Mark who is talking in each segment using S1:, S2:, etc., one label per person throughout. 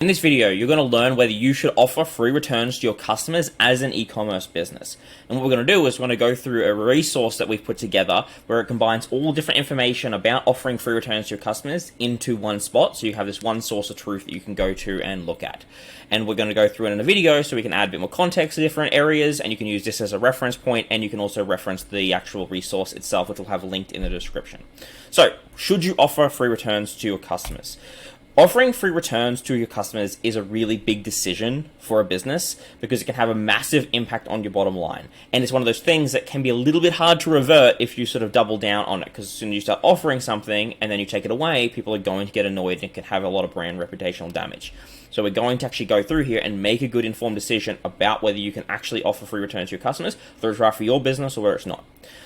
S1: In this video, you're going to learn whether you should offer free returns to your customers as an e-commerce business. And what we're going to do is we're going to go through a resource that we've put together where it combines all different information about offering free returns to your customers into one spot. So you have this one source of truth that you can go to and look at. And we're going to go through it in a video so we can add a bit more context to different areas, and you can use this as a reference point, and you can also reference the actual resource itself, which will have linked in the description. So, should you offer free returns to your customers? Offering free returns to your customers is a really big decision for a business because it can have a massive impact on your bottom line. And it's one of those things that can be a little bit hard to revert if you sort of double down on it, because as soon as you start offering something and then you take it away, people are going to get annoyed and it can have a lot of brand reputational damage. So we're going to actually go through here and make a good informed decision about whether you can actually offer free returns to your customers, whether it's right for your business or whether it's not.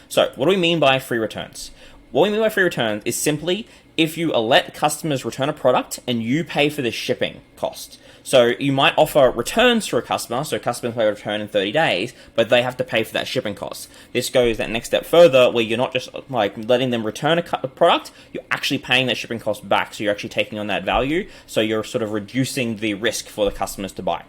S1: So what do we mean by free returns? What we mean by free returns is simply if you let customers return a product and you pay for the shipping cost. So you might offer returns to a customer, so customers may return in 30 days, but they have to pay for that shipping cost. This goes that next step further where you're not just like letting them return a product, you're actually paying that shipping cost back. So you're actually taking on that value. So you're sort of reducing the risk for the customers to buy.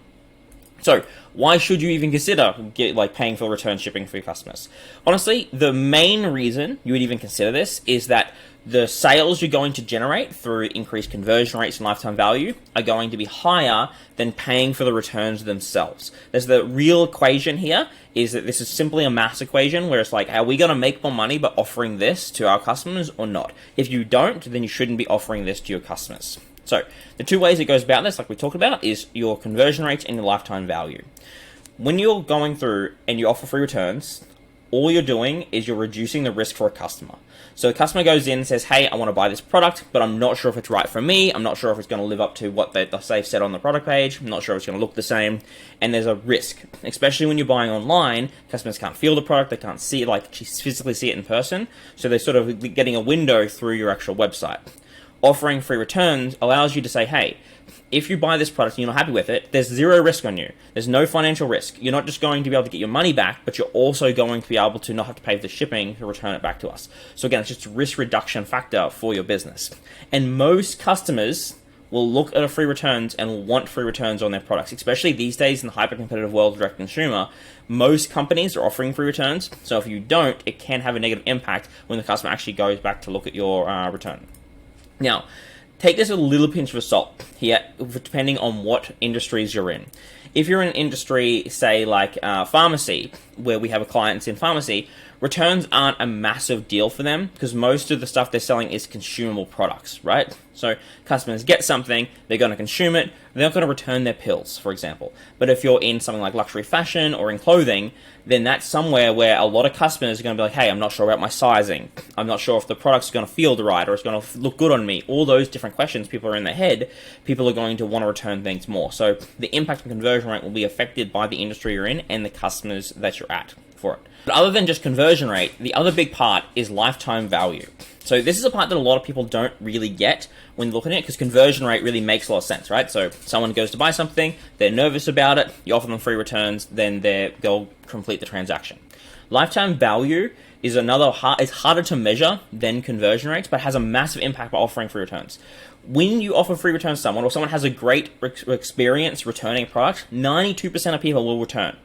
S1: So why should you even consider paying for return shipping for your customers? Honestly, the main reason you would even consider this is that the sales you're going to generate through increased conversion rates and lifetime value are going to be higher than paying for the returns themselves. There's the real equation here is that this is simply a math equation where it's like, are we going to make more money by offering this to our customers or not? If you don't, then you shouldn't be offering this to your customers. So the two ways it goes about this, like we talked about, is your conversion rates and your lifetime value. When you're going through and you offer free returns, all you're doing is you're reducing the risk for a customer. So the customer goes in and says, hey, I want to buy this product, but I'm not sure if it's right for me. I'm not sure if it's going to live up to what they've said on the product page. I'm not sure if it's going to look the same. And there's a risk, especially when you're buying online. Customers can't feel the product. They can't see it, physically see it in person. So they're sort of getting a window through your actual website. Offering free returns allows you to say, hey, if you buy this product and you're not happy with it, there's zero risk on you. There's no financial risk. You're not just going to be able to get your money back, but you're also going to be able to not have to pay for the shipping to return it back to us. So again, it's just a risk reduction factor for your business. And most customers will look at a free returns and want free returns on their products, especially these days in the hyper-competitive world of direct consumer. Most companies are offering free returns. So if you don't, it can have a negative impact when the customer actually goes back to look at your return. Now, take this with a little pinch of salt here, depending on what industries you're in. If you're in an industry, say like pharmacy, where we have a client in pharmacy, returns aren't a massive deal for them because most of the stuff they're selling is consumable products, right? So customers get something, they're going to consume it, they're not going to return their pills, for example. But if you're in something like luxury fashion or in clothing, then that's somewhere where a lot of customers are going to be like, hey, I'm not sure about my sizing. I'm not sure if the product's going to feel right or it's going to look good on me. All those different questions people are in their head, people are going to want to return things more. So the impact on conversion rate will be affected by the industry you're in and the customers that you're at for it. But other than just conversion rate, the other big part is lifetime value. So this is a part that a lot of people don't really get when looking at it because conversion rate really makes a lot of sense, right? So someone goes to buy something, they're nervous about it, you offer them free returns, then they'll complete the transaction. Lifetime value is it's harder to measure than conversion rates, but has a massive impact by offering free returns. When you offer free returns to someone, or someone has a great experience returning a product, 92% of people will return.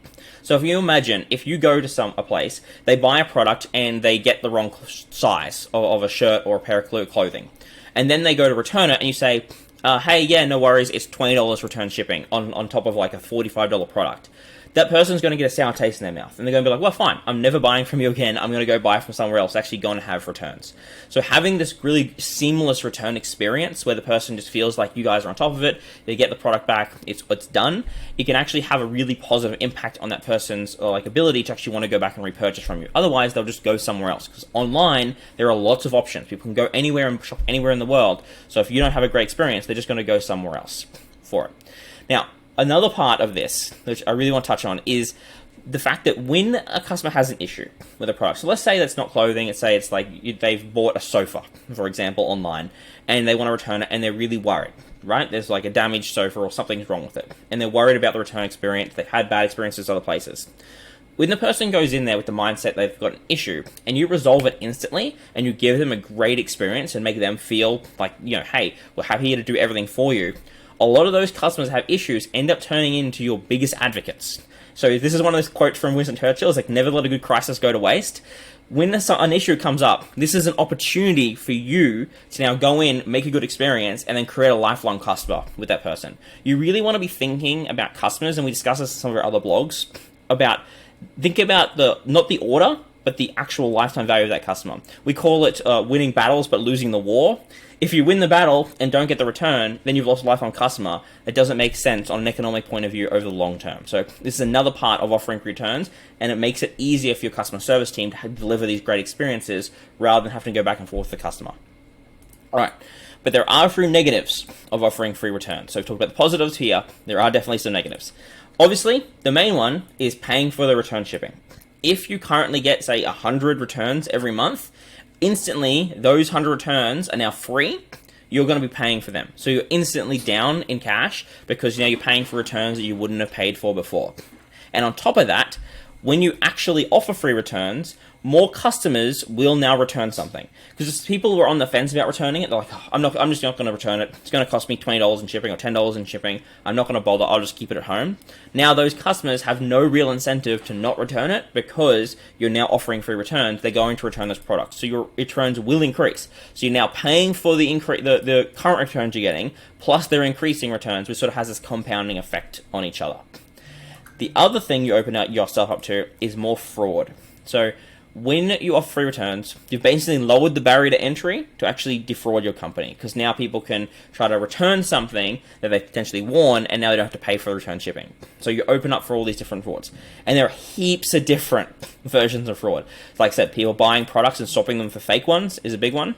S1: So if you imagine, if you go to a place, they buy a product and they get the wrong size of a shirt or a pair of clothing, and then they go to return it and you say, hey, yeah, no worries, it's $20 return shipping on top of like a $45 product. That person's going to get a sour taste in their mouth. And they're going to be like, well, fine, I'm never buying from you again. I'm going to go buy from somewhere else. Actually going to have returns. So having this really seamless return experience where the person just feels like you guys are on top of it, they get the product back, it's done, it can actually have a really positive impact on that person's ability to actually want to go back and repurchase from you. Otherwise, they'll just go somewhere else. Because online, there are lots of options. People can go anywhere and shop anywhere in the world. So if you don't have a great experience, they're just going to go somewhere else for it. Now, another part of this, which I really want to touch on, is the fact that when a customer has an issue with a product, so let's say that's not clothing, let's say it's like they've bought a sofa, for example, online, and they want to return it, and they're really worried, right? There's like a damaged sofa or something's wrong with it, and they're worried about the return experience, they've had bad experiences other places. When the person goes in there with the mindset they've got an issue, and you resolve it instantly, and you give them a great experience and make them feel like, hey, we're happy to do everything for you, a lot of those customers have issues end up turning into your biggest advocates. So this is one of those quotes from Winston Churchill. It's like, never let a good crisis go to waste. When an issue comes up, this is an opportunity for you to now go in, make a good experience, and then create a lifelong customer with that person. You really want to be thinking about customers, and we discuss this in some of our other blogs, think about not the order, but the actual lifetime value of that customer. We call it winning battles but losing the war. If you win the battle and don't get the return, then you've lost a lifetime customer. It doesn't make sense on an economic point of view over the long term. So this is another part of offering returns, and it makes it easier for your customer service team to deliver these great experiences rather than having to go back and forth with the customer. All right, but there are a few negatives of offering free returns. So we've talked about the positives here. There are definitely some negatives. Obviously, the main one is paying for the return shipping. If you currently get, say, 100 returns every month, instantly those 100 returns are now free. You're going to be paying for them. So you're instantly down in cash because now you're paying for returns that you wouldn't have paid for before. And on top of that, when you actually offer free returns, more customers will now return something. Because people who are on the fence about returning it, they're like, oh, I'm just not going to return it. It's going to cost me $20 in shipping or $10 in shipping. I'm not going to bother. I'll just keep it at home. Now those customers have no real incentive to not return it because you're now offering free returns. They're going to return those products. So your returns will increase. So you're now paying for the current returns you're getting, plus they're increasing returns, which sort of has this compounding effect on each other. The other thing you open yourself up to is more fraud. So when you offer free returns, you've basically lowered the barrier to entry to actually defraud your company, because now people can try to return something that they potentially worn, and now they don't have to pay for return shipping. So you open up for all these different frauds. And there are heaps of different versions of fraud. Like I said, people buying products and swapping them for fake ones is a big one.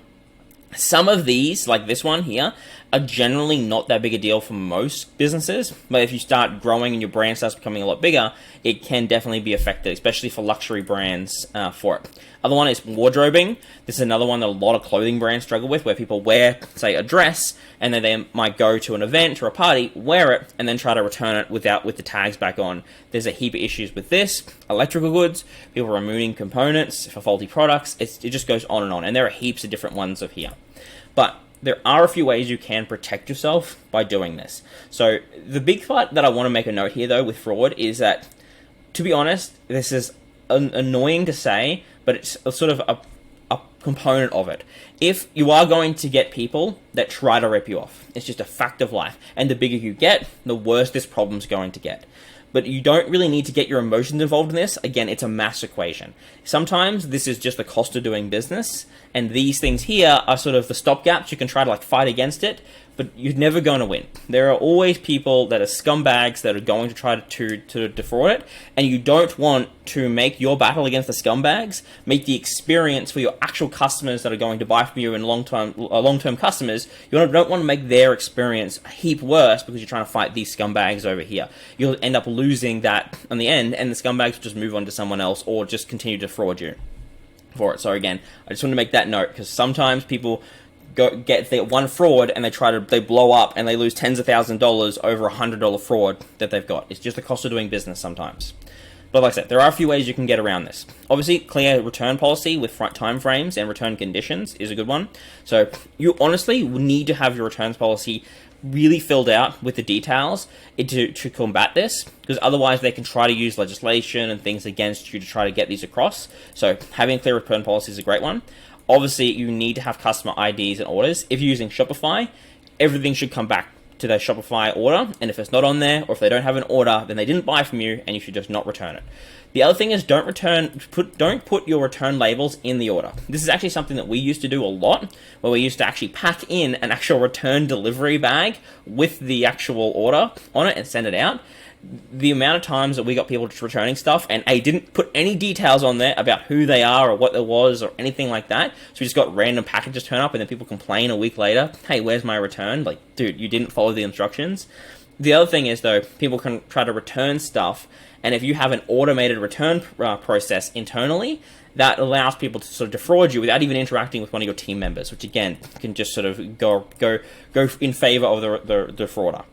S1: Some of these, like this one here, are generally not that big a deal for most businesses, but if you start growing and your brand starts becoming a lot bigger, it can definitely be affected, especially for luxury brands for it. Other one is wardrobing. This is another one that a lot of clothing brands struggle with, where people wear, say, a dress, and then they might go to an event or a party, wear it, and then try to return it with the tags back on. There's a heap of issues with this. Electrical goods, people removing components for faulty products. It just goes on, and there are heaps of different ones of here. But there are a few ways you can protect yourself by doing this. So the big part that I want to make a note here, though, with fraud is that, to be honest, this is annoying to say, but it's a sort of a component of it. If you are going to get people that try to rip you off, it's just a fact of life. And the bigger you get, the worse this problem's going to get. But you don't really need to get your emotions involved in this. Again, it's a mass equation. Sometimes this is just the cost of doing business, and these things here are sort of the stopgaps. You can try to fight against it, but you're never going to win. There are always people that are scumbags that are going to try to defraud it, and you don't want to make your battle against the scumbags make the experience for your actual customers that are going to buy from you and long-term customers. You don't want to make their experience a heap worse because you're trying to fight these scumbags over here. You'll end up losing that in the end, and the scumbags will just move on to someone else or just continue to defraud you for it. So again, I just want to make that note, because sometimes people get one fraud and they blow up and they lose tens of thousands of dollars over $100 fraud that they've got. It's just the cost of doing business sometimes. But like I said, there are a few ways you can get around this. Obviously, clear return policy with time frames and return conditions is a good one. So you honestly need to have your returns policy really filled out with the details to combat this, because otherwise they can try to use legislation and things against you to try to get these across. So having a clear return policy is a great one. Obviously, you need to have customer IDs and orders. If you're using Shopify, everything should come back to their Shopify order, and if it's not on there, or if they don't have an order, then they didn't buy from you, and you should just not return it. The other thing is don't put your return labels in the order. This is actually something that we used to do a lot, where we used to actually pack in an actual return delivery bag with the actual order on it and send it out. The amount of times that we got people just returning stuff and didn't put any details on there about who they are or what there was or anything like that. So we just got random packages turn up, and then people complain a week later, hey, where's my return? Like, dude, you didn't follow the instructions. The other thing is, though, people can try to return stuff, and if you have an automated return process internally, that allows people to sort of defraud you without even interacting with one of your team members, which again can just sort of go in favor of the defrauder.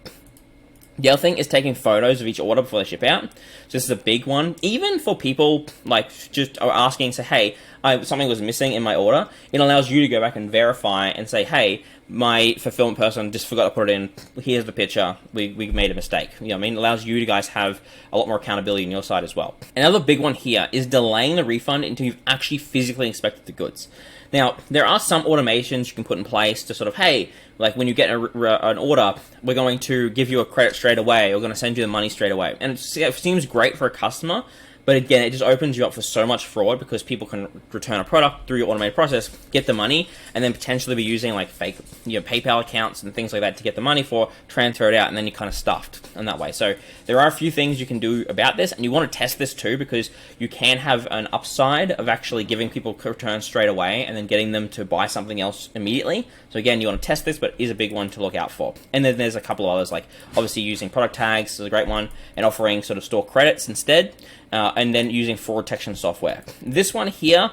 S1: The other thing is taking photos of each order before they ship out. So this is a big one. Even for people like just are asking, say, hey, something was missing in my order, it allows you to go back and verify and say, hey, my fulfillment person just forgot to put it in. Here's the picture. We made a mistake. You know what I mean? It allows you guys have a lot more accountability on your side as well. Another big one here is delaying the refund until you've actually physically inspected the goods. Now, there are some automations you can put in place to sort of, hey, like when you get an order, we're going to give you a credit straight away. We're going to send you the money straight away. And it seems great for a customer, but again, it just opens you up for so much fraud because people can return a product through your automated process, get the money, and then potentially be using like fake, PayPal accounts and things like that to get the money for, transfer it out, and then you're kind of stuffed in that way. So there are a few things you can do about this, and you want to test this too because you can have an upside of actually giving people returns straight away and then getting them to buy something else immediately. So again, you want to test this, but it is a big one to look out for. And then there's a couple of others, like obviously using product tags is a great one, and offering sort of store credits instead. And then using fraud detection software. This one here,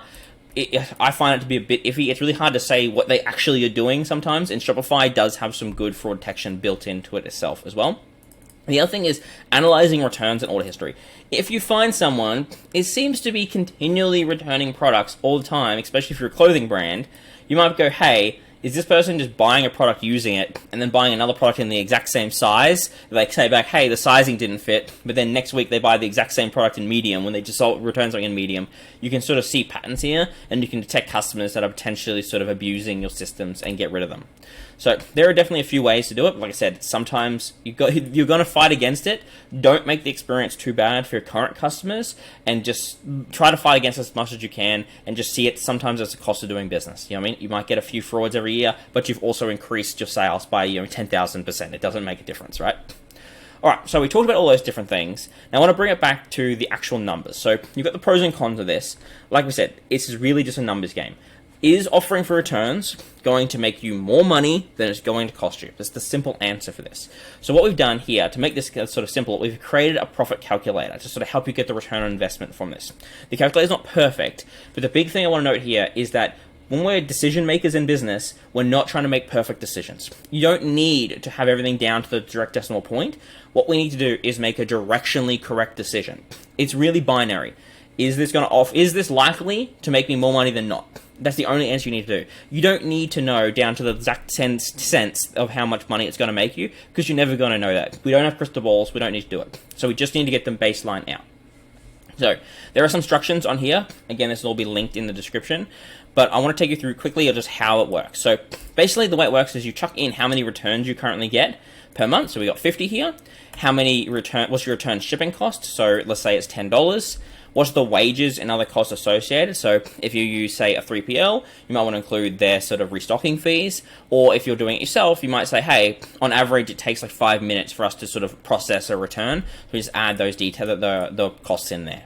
S1: I find it to be a bit iffy. It's really hard to say what they actually are doing sometimes, and Shopify does have some good fraud detection built into it itself as well. The other thing is analyzing returns and order history. If you find someone, it seems to be continually returning products all the time, especially if you're a clothing brand, you might go, hey, is this person just buying a product, using it, and then buying another product in the exact same size? They say back, hey, the sizing didn't fit, but then next week they buy the exact same product in medium when they just return something in medium. You can sort of see patterns here, and you can detect customers that are potentially sort of abusing your systems and get rid of them. So there are definitely a few ways to do it. But like I said, sometimes you're going to fight against it. Don't make the experience too bad for your current customers, and just try to fight against it as much as you can, and just see it sometimes as a cost of doing business. You know what I mean? You might get a few frauds every year, but you've also increased your sales by 10,000%. It doesn't make a difference, right? All right, so we talked about all those different things. Now I want to bring it back to the actual numbers. So you've got the pros and cons of this. Like we said, this is really just a numbers game. Is offering free returns going to make you more money than it's going to cost you? That's the simple answer for this. So what we've done here, to make this sort of simple, we've created a profit calculator to sort of help you get the return on investment from this. The calculator is not perfect, but the big thing I want to note here is that when we're decision makers in business, we're not trying to make perfect decisions. You don't need to have everything down to the direct decimal point. What we need to do is make a directionally correct decision. It's really binary. Is this likely to make me more money than not? That's the only answer you need to do. You don't need to know down to the exact sense of how much money it's going to make you, because you're never going to know that. We don't have crystal balls. We don't need to do it. So we just need to get them baseline out. So there are some instructions on here. Again, this will all be linked in the description. But I want to take you through quickly just how it works. So basically the way it works is you chuck in how many returns you currently get per month. So we got 50 here. What's your return shipping cost? So let's say it's $10. What's the wages and other costs associated? So if you use, say, a 3PL, you might want to include their sort of restocking fees. Or if you're doing it yourself, you might say, hey, on average, it takes like 5 minutes for us to sort of process a return. So we just add those details, the costs in there.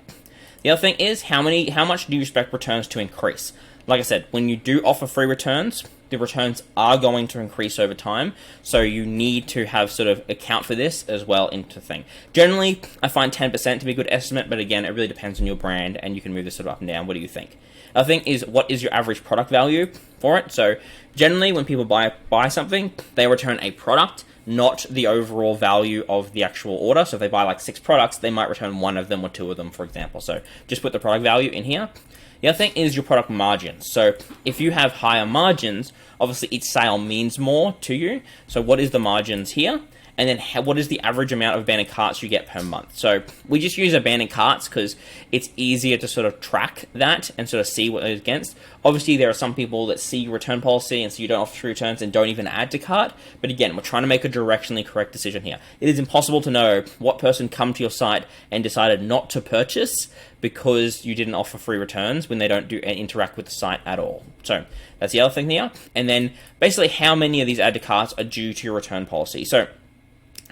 S1: The other thing is how much do you expect returns to increase? Like I said, when you do offer free returns, the returns are going to increase over time, so you need to have sort of account for this as well into the thing. Generally, I find 10% to be a good estimate, but again, it really depends on your brand, and you can move this sort of up and down. What do you think? Other thing is, what is your average product value for it? So generally, when people buy something, they return a product, not the overall value of the actual order. So if they buy like 6 products, they might return 1 of them or 2 of them, for example. So just put the product value in here. The other thing is your product margins. So if you have higher margins, obviously each sale means more to you. So what is the margins here? And then what is the average amount of abandoned carts you get per month? So we just use abandoned carts because it's easier to sort of track that and sort of see what it's against. Obviously, there are some people that see return policy and so you don't offer free returns and don't even add to cart. But again, we're trying to make a directionally correct decision here. It is impossible to know what person come to your site and decided not to purchase because you didn't offer free returns when they don't interact with the site at all. So that's the other thing here. And then basically how many of these add to carts are due to your return policy. So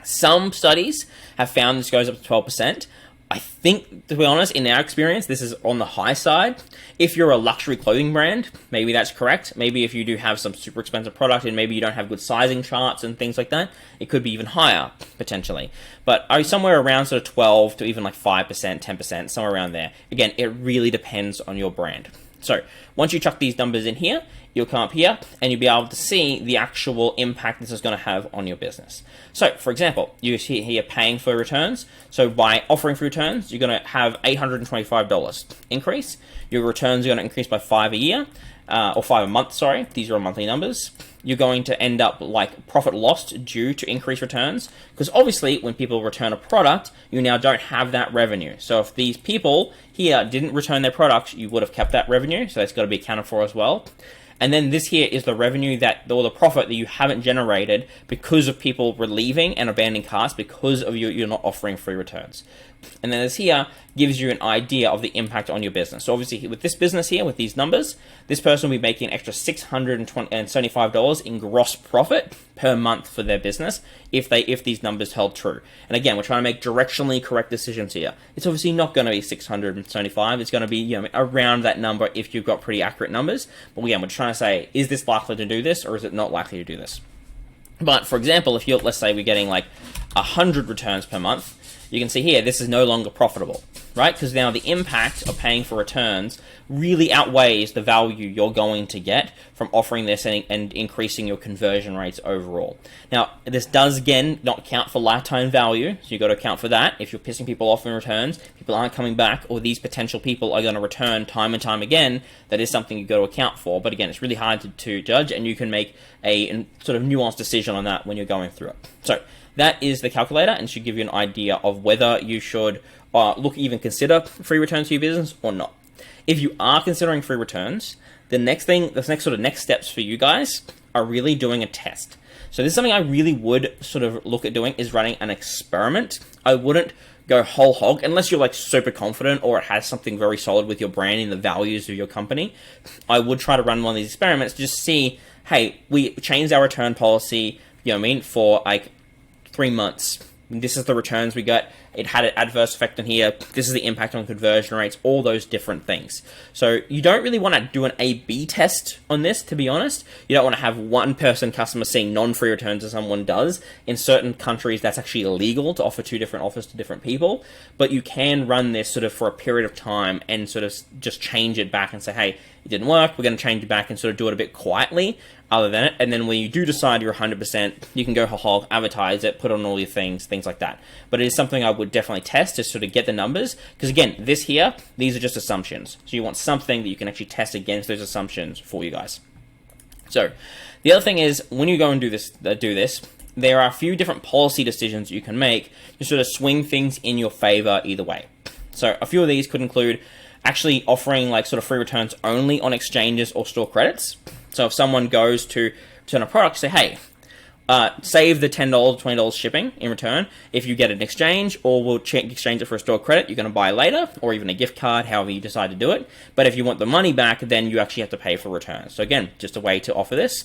S1: some studies have found this goes up to 12%. I think, to be honest, in our experience, this is on the high side. If you're a luxury clothing brand, maybe that's correct. Maybe if you do have some super expensive product and maybe you don't have good sizing charts and things like that, it could be even higher, potentially. But somewhere around sort of 12 to even like 5%, 10%, somewhere around there. Again, it really depends on your brand. So once you chuck these numbers in here, you'll come up here and you'll be able to see the actual impact this is going to have on your business. So, for example, you see here paying for returns. So by offering free returns, you're going to have $825 increase. Your returns are going to increase by 5 a year, or 5 a month, sorry. These are monthly numbers. You're going to end up like profit lost due to increased returns, because obviously when people return a product, you now don't have that revenue. So if these people here didn't return their product, you would have kept that revenue, so that's got to be accounted for as well. And then this here is the revenue that, or the profit that you haven't generated because of people leaving and abandoning carts because of you're not offering free returns. And then this here gives you an idea of the impact on your business. So obviously with this business here, with these numbers, this person will be making an extra $675 in gross profit per month for their business if these numbers held true. And again, we're trying to make directionally correct decisions here. It's obviously not going to be 675. It's going to be around that number if you've got pretty accurate numbers. But again, we're trying to say, is this likely to do this or is it not likely to do this? But for example, if let's say we're getting like 100 returns per month, you can see here, this is no longer profitable, right? Because now the impact of paying for returns really outweighs the value you're going to get from offering this and increasing your conversion rates overall. Now, this does, again, not count for lifetime value, so you've got to account for that. If you're pissing people off in returns, people aren't coming back, or these potential people are going to return time and time again, that is something you've got to account for. But again, it's really hard to judge, and you can make a sort of nuanced decision on that when you're going through it. So that is the calculator, and should give you an idea of whether you should consider free returns to your business or not. If you are considering free returns, the next steps for you guys are really doing a test. So this is something I really would sort of look at doing, is running an experiment. I wouldn't go whole hog unless you're like super confident or it has something very solid with your brand and the values of your company. I would try to run one of these experiments to just see, hey, we changed our return policy, for like 3 months. This is the returns we got. It had an adverse effect on here. This is the impact on conversion rates, all those different things. So you don't really want to do an A/B test on this, to be honest. You don't want to have one person customer seeing non-free returns as someone does. In certain countries, that's actually illegal to offer 2 different offers to different people. But you can run this sort of for a period of time and sort of just change it back and say, hey, it didn't work. We're going to change it back and sort of do it a bit quietly other than it. And then when you do decide you're 100%, you can go whole, advertise it, put on all your things like that. But it is something I would definitely test to sort of get the numbers. Because again, these are just assumptions. So you want something that you can actually test against those assumptions for you guys. So the other thing is, when you go and do this, there are a few different policy decisions you can make to sort of swing things in your favor either way. So a few of these could include actually offering like sort of free returns only on exchanges or store credits. So if someone goes to return a product, say, hey, save the $10 or $20 shipping in return if you get an exchange, or we'll exchange it for a store credit you're going to buy later, or even a gift card, however you decide to do it. But if you want the money back, then you actually have to pay for returns. So again, just a way to offer this.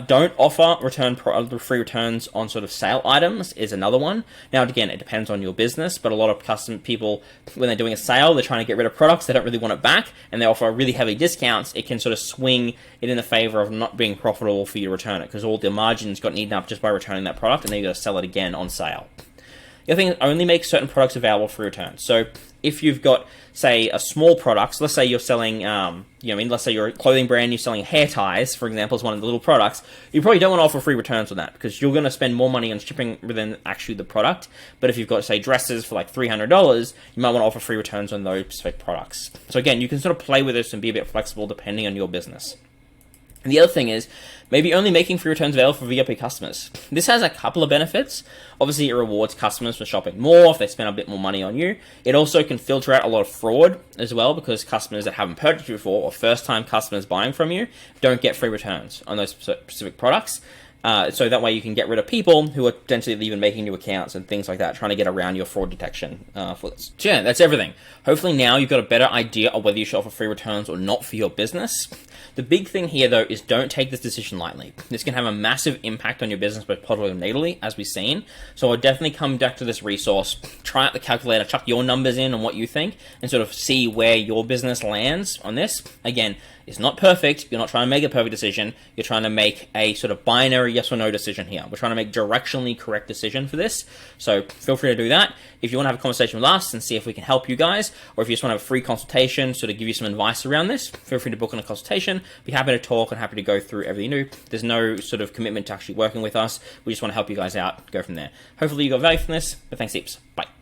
S1: Don't offer free returns on sort of sale items is another one. Now, again, it depends on your business, but a lot of custom people, when they're doing a sale, they're trying to get rid of products, they don't really want it back, and they offer really heavy discounts. It can sort of swing it in the favor of not being profitable for you to return it, because all the margins got eaten up just by returning that product, and then you got to sell it again on sale. The other thing is, only make certain products available for return. So if you've got, say, a small product, so let's say you're selling, let's say you're a clothing brand, you're selling hair ties, for example, is one of the little products, you probably don't want to offer free returns on that, because you're going to spend more money on shipping than actually the product. But if you've got, say, dresses for like $300, you might want to offer free returns on those specific products. So again, you can sort of play with this and be a bit flexible depending on your business. And the other thing is, maybe only making free returns available for VIP customers. This has a couple of benefits. Obviously, it rewards customers for shopping more if they spend a bit more money on you. It also can filter out a lot of fraud as well, because customers that haven't purchased before, or first-time customers buying from you, don't get free returns on those specific products. So that way you can get rid of people who are potentially even making new accounts and things like that, trying to get around your fraud detection for this. So yeah, that's everything. Hopefully now you've got a better idea of whether you should offer free returns or not for your business. The big thing here, though, is don't take this decision lightly. This can have a massive impact on your business, both positively and negatively, as we've seen. So I'll definitely come back to this resource, try out the calculator, chuck your numbers in on what you think, and sort of see where your business lands on this. Again, It's not perfect. You're not trying to make a perfect decision. You're trying to make a sort of binary yes or no decision here. We're trying to make directionally correct decision for this. So feel free to do that. If you want to have a conversation with us and see if we can help you guys, or if you just want to have a free consultation, sort of give you some advice around this, feel free to book on a consultation. Be happy to talk and happy to go through everything new. There's no sort of commitment to actually working with us. We just want to help you guys out, go from there. Hopefully you got value from this, but thanks heaps. Bye.